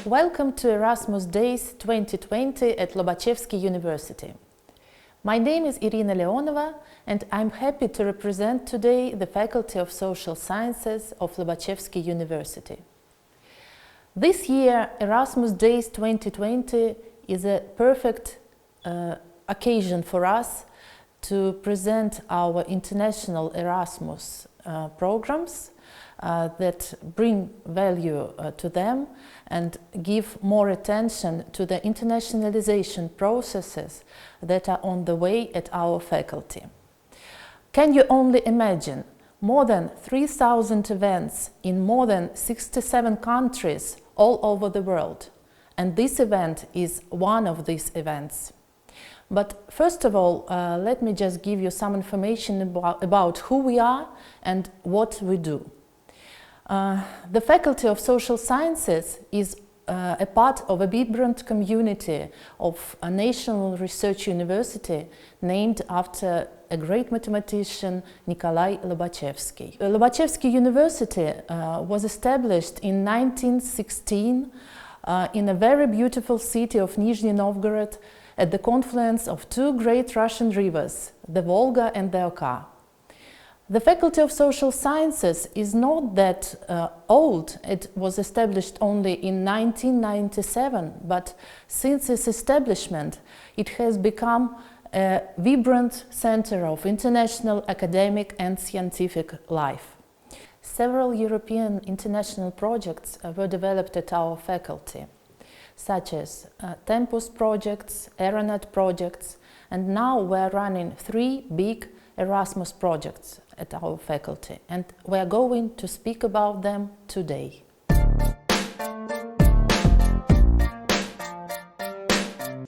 Welcome to Erasmus Days 2020 at Lobachevsky University. My name is Irina Leonova and I'm happy to represent today the Faculty of Social Sciences of Lobachevsky University. This year, Erasmus Days 2020 is a perfect occasion for us to present our international Erasmus programs that bring value to them and give more attention to the internationalization processes that are on the way at our faculty. Can you only imagine more than 3,000 events in more than 67 countries all over the world? And this event is one of these events. But first of all, let me just give you some information about who we are and what we do. The Faculty of Social Sciences is a part of a vibrant community of a national research university named after a great mathematician, Nikolai Lobachevsky. Lobachevsky University was established in 1916 in a very beautiful city of Nizhny Novgorod at the confluence of two great Russian rivers, the Volga and the Oka. The Faculty of Social Sciences is not that old. It was established only in 1997, but since its establishment, it has become a vibrant center of international academic and scientific life. Several European international projects were developed at our faculty, such as Tempus projects, Aeronet projects, and now we're running 3 big Erasmus projects at our faculty, and we are going to speak about them today.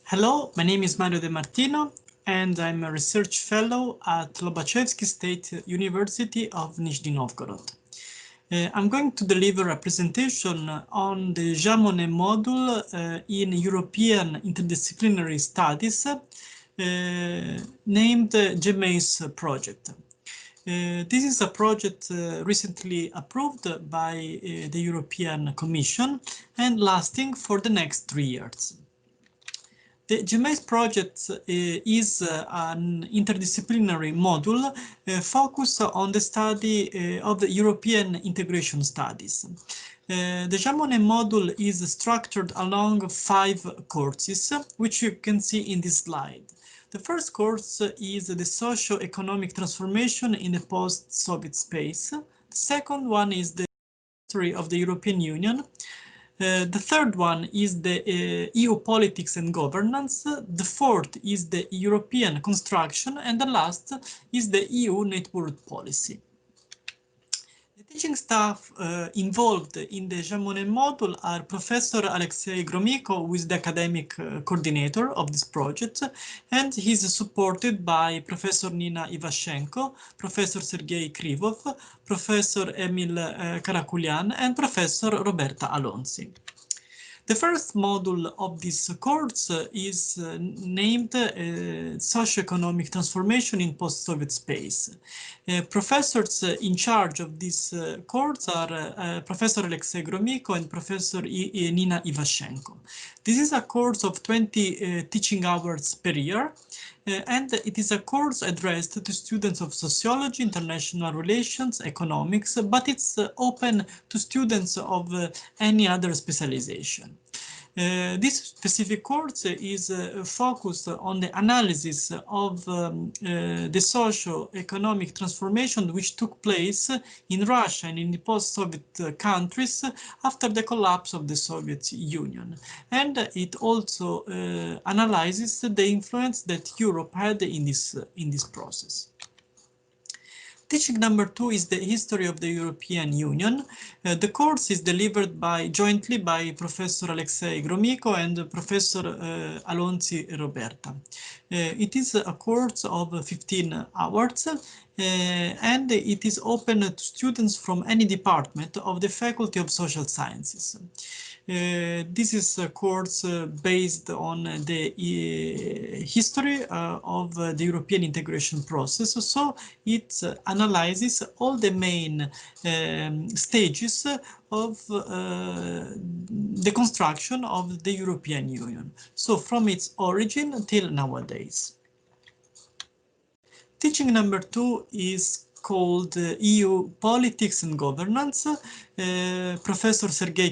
Hello, my name is Mario De Martino and I'm a research fellow at Lobachevsky State University of Nizhny Novgorod. I'm going to deliver a presentation on the Monnet module in European Interdisciplinary Studies named Jemmeis project. This is a project recently approved by the European Commission and lasting for the next 3 years. The Jemmeis project is an interdisciplinary module focused on the study of the European integration studies. The Monnet module is structured along 5 courses, which you can see in this slide. The first course is the socio-economic transformation in the post-Soviet space. The second one is the history of the European Union. The third one is the EU politics and governance. The fourth is the European construction. And the last is the EU network policy. The teaching staff involved in the Monnet module are Professor Alexei Gromyko, who is the academic coordinator of this project, and he is supported by Professor Nina Ivashenko, Professor Sergei Krivov, Professor Emil Karakulian, and Professor Roberta Alonzi. The first module of this course is named Socioeconomic Transformation in Post-Soviet Space. Professors in charge of this course are Professor Alexei Gromyko and Professor Nina Ivashenko. This is a course of 20 teaching hours per year, and it is a course addressed to students of sociology, international relations, economics, but it's open to students of any other specialization. This specific course is focused on the analysis of the socio-economic transformation which took place in Russia and in the post-Soviet countries after the collapse of the Soviet Union. And it also analyzes the influence that Europe had in this process. Teaching number 2 is the history of the European Union. The course is delivered jointly by Professor Alexei Gromyko and Professor Alonzi Roberta. It is a course of 15 hours and it is open to students from any department of the Faculty of Social Sciences. This is a course based on the history of the European integration process, so it analyzes all the main stages of the construction of the European Union, so from its origin till nowadays. Teaching number 2 is called EU Politics and Governance. Professor Sergei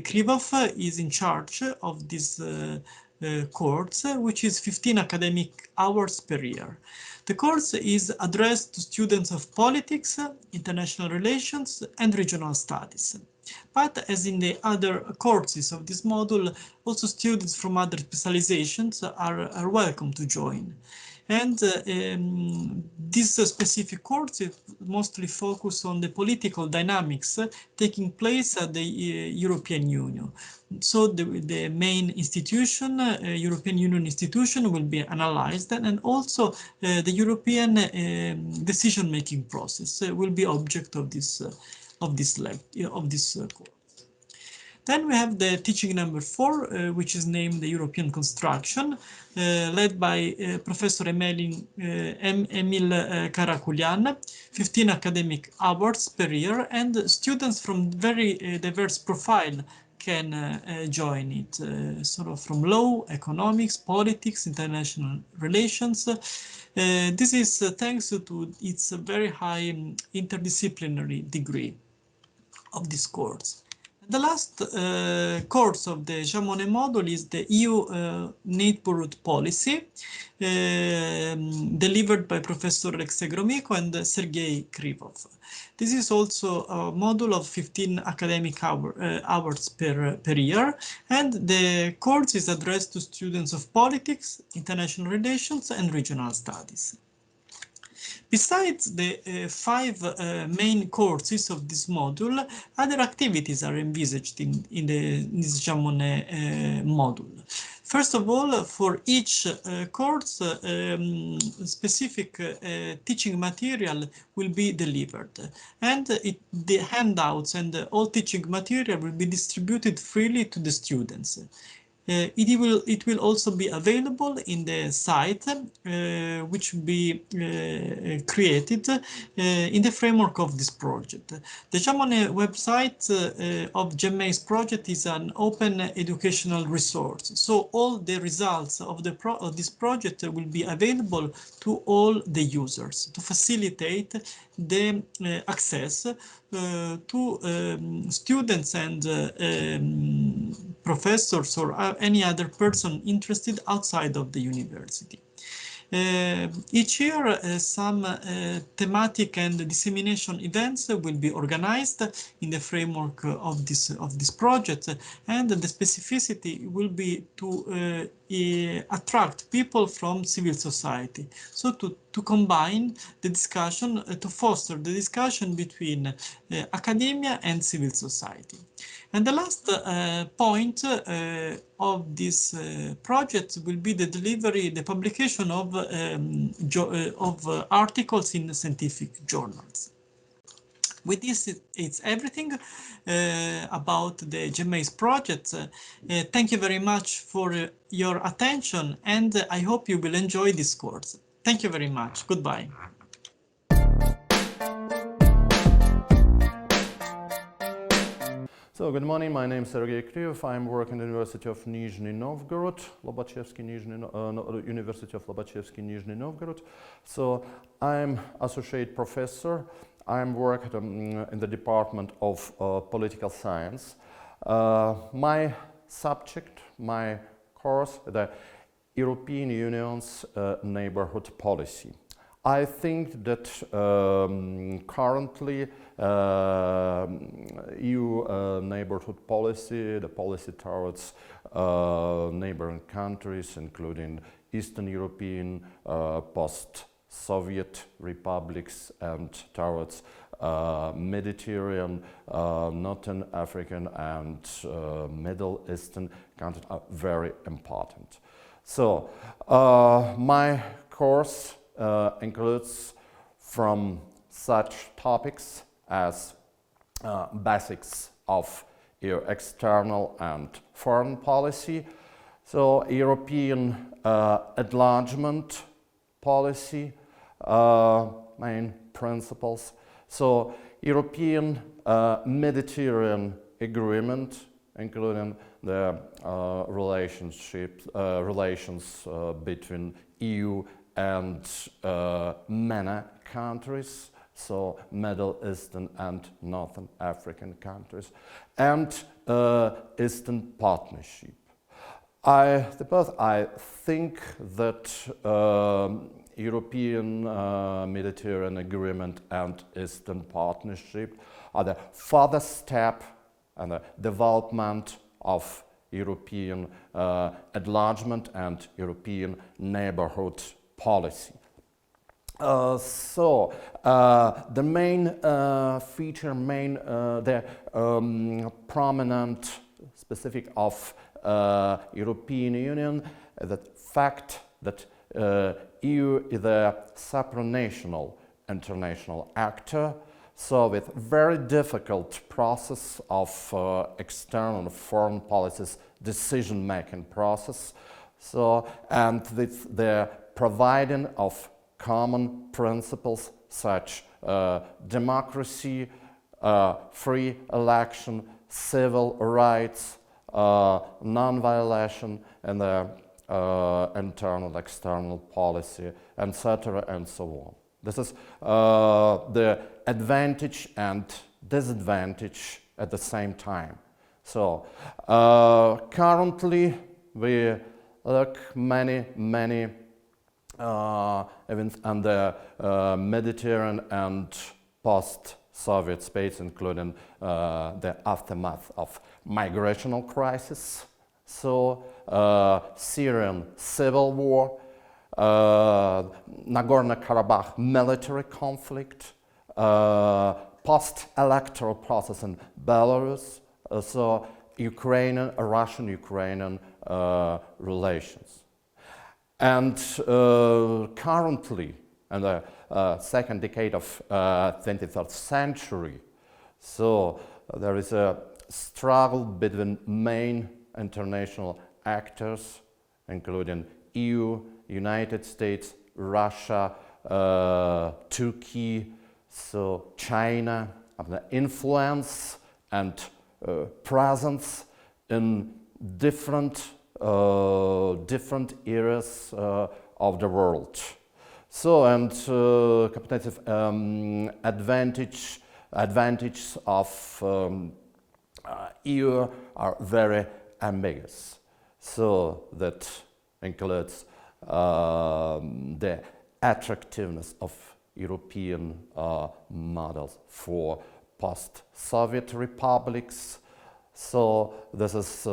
Krivov is in charge of this course, which is 15 academic hours per year. The course is addressed to students of politics, international relations, and regional studies. But as in the other courses of this module, also students from other specializations are welcome to join. And this specific course is mostly focused on the political dynamics taking place at the European Union. So the main institution, European Union institution, will be analyzed, and also the European decision-making process will be object of this course. Then we have the teaching number 4, which is named the European Construction, led by Professor Emil Karakulian, 15 academic hours per year, and students from very diverse profile can join it, sort of from law, economics, politics, international relations. This is thanks to its very high interdisciplinary degree of this course. The last course of the Monnet module is the EU Neighborhood Policy, delivered by Professor Alexei Gromyko and Sergei Krivov. This is also a module of 15 academic hours per year, and the course is addressed to students of politics, international relations, and regional studies. Besides the 5 main courses of this module, other activities are envisaged in this Monnet module. First of all, for each course, specific teaching material will be delivered, and the handouts and all teaching material will be distributed freely to the students. It will also be available in the site, which will be created in the framework of this project. The Monnet website of Jemmeis project is an open educational resource, so all the results of this project will be available to all the users to facilitate the access to students and professors or any other person interested outside of the university. Each year, some thematic and dissemination events will be organized in the framework of this project, and the specificity will be to attract people from civil society. So to combine the discussion, to foster the discussion between academia and civil society. And the last point of this project will be the delivery, the publication of articles in scientific journals. With this, it's everything about the Jemmeis project. Thank you very much for your attention, and I hope you will enjoy this course. Thank you very much. Goodbye. So, good morning, my name is Sergei Krivov. I'm working at the University of Nizhny Novgorod, University of Lobachevsky, Nizhny Novgorod. So, I'm associate professor. I'm working in the Department of Political Science. My subject, my course, the European Union's neighborhood policy. I think that currently EU neighborhood policy, the policy towards neighboring countries, including Eastern European, post-Soviet republics, and towards Mediterranean, Northern African, and Middle Eastern countries are very important. So my course includes from such topics as basics of your external and foreign policy, so European enlargement policy, main principles, so European Mediterranean agreement, including the relations between EU and MENA countries, so Middle Eastern and Northern African countries, and Eastern Partnership. I think that European Mediterranean Agreement and Eastern Partnership are the further step in the development of European enlargement and European neighborhood policy. The main feature, the prominent specific of European Union, the fact that EU is a supranational international actor, so with very difficult process of external and foreign policies decision-making process, so and with the providing of common principles such democracy, free election, civil rights, non-violation, and the internal, external policy, etc., and so on. This is the advantage and disadvantage at the same time. So currently we look many events on the Mediterranean and post-Soviet space, including the aftermath of migrational crisis, so Syrian civil war, Nagorno-Karabakh military conflict, post-electoral process in Belarus, so Russian-Ukrainian relations. And currently, in the second decade of 23rd century, so there is a struggle between main international actors, including EU, United States, Russia, Turkey, so China, of the influence and presence in different areas of the world. So, and competitive advantages of EU are very ambiguous. So that includes the attractiveness of European models for post-Soviet republics. So this is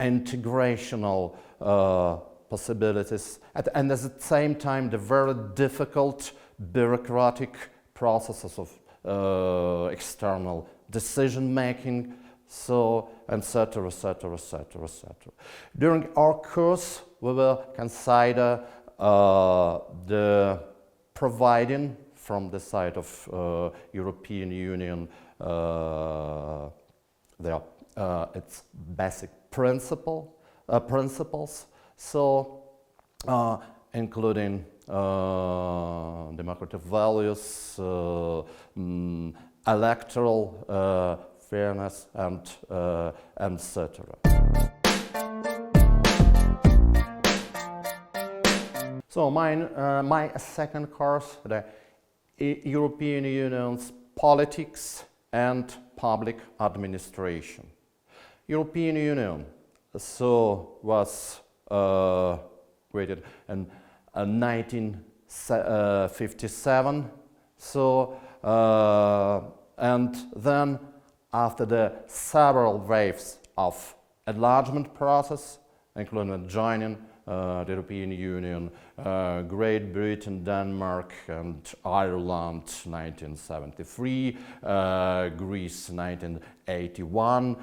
integrational possibilities, and at the same time the very difficult bureaucratic processes of external decision making, so etc. During our course we will consider the providing from the side of European Union its basic principles, so including democratic values, electoral fairness, and etc. So my second course, the European Union's politics and public administration. European Union was created in 1957. And then after the several waves of enlargement process, including joining the European Union, Great Britain, Denmark, and Ireland 1973, Greece 1981,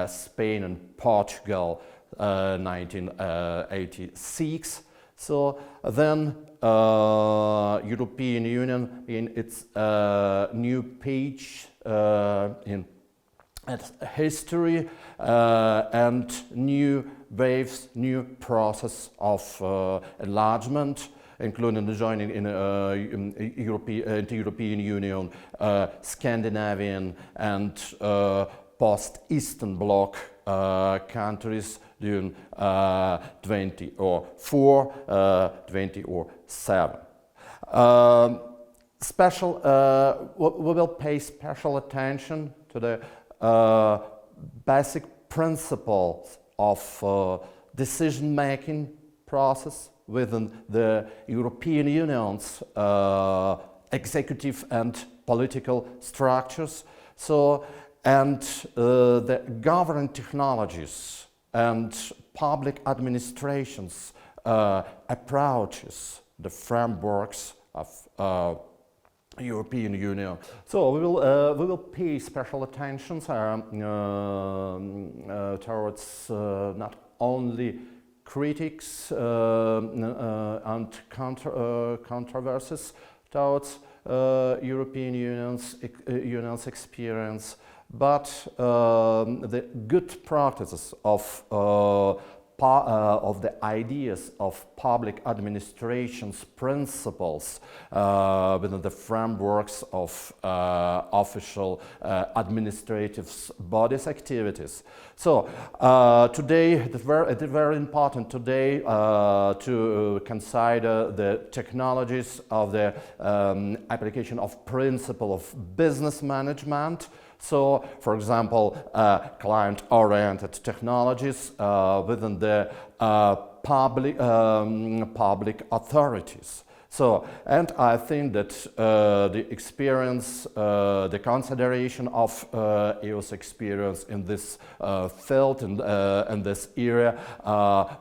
Spain and Portugal 1986. So then European Union in its new page in its history and new waves, new process of enlargement, including the joining in into European Union, Scandinavian and post-Eastern Bloc countries during 2004, 2007. We will pay special attention to the basic principles of decision-making process within the European Union's executive and political structures. So, and the governing technologies and public administrations approaches the frameworks of European Union. So we will pay special attention towards not only critics and controversies towards European Union's experience, but the good practices of the ideas of public administration's principles within the frameworks of official administrative bodies' activities. So today, it's very important today to consider the technologies of the application of principle of business management. So, for example, client-oriented technologies within the public authorities. So, and I think that the experience, the consideration of EU's experience in this field and in this area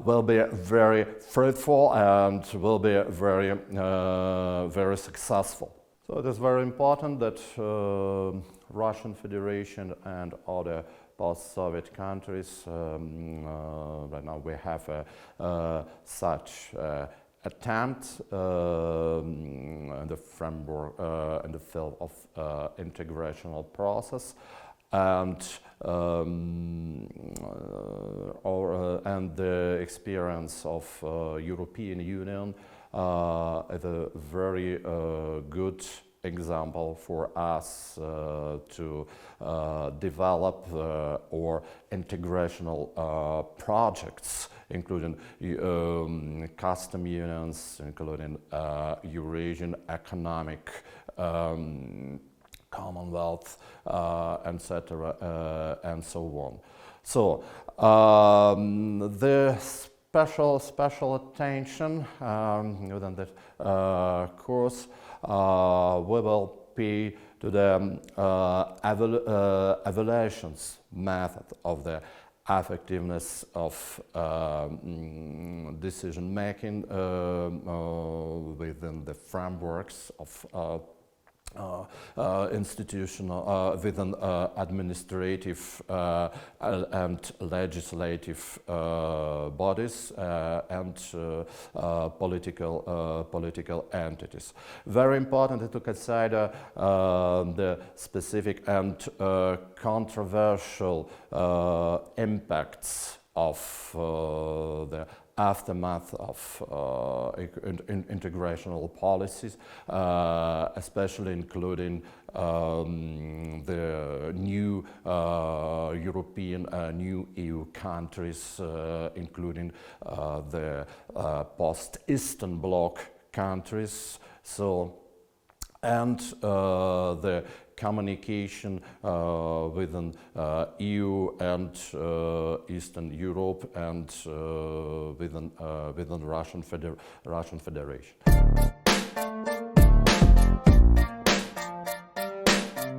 will be very fruitful and will be very, very successful. So it is very important that Russian Federation and other post-Soviet countries, right now we have such attempt in the framework, in the field of integrational process, and and the experience of European Union is a very good example for us to develop or integrational projects, including custom unions, including Eurasian Economic Commonwealth, etc., and so on. So the special attention within that course we will pay to the evaluations method of the effectiveness of decision making within the frameworks of institutional, within administrative and legislative bodies and political entities. Very important to consider the specific and controversial impacts of the aftermath of integrational policies, especially including the new European, new EU countries, including the post-Eastern Bloc countries. So, and the communication within EU and Eastern Europe and within Russian Federation.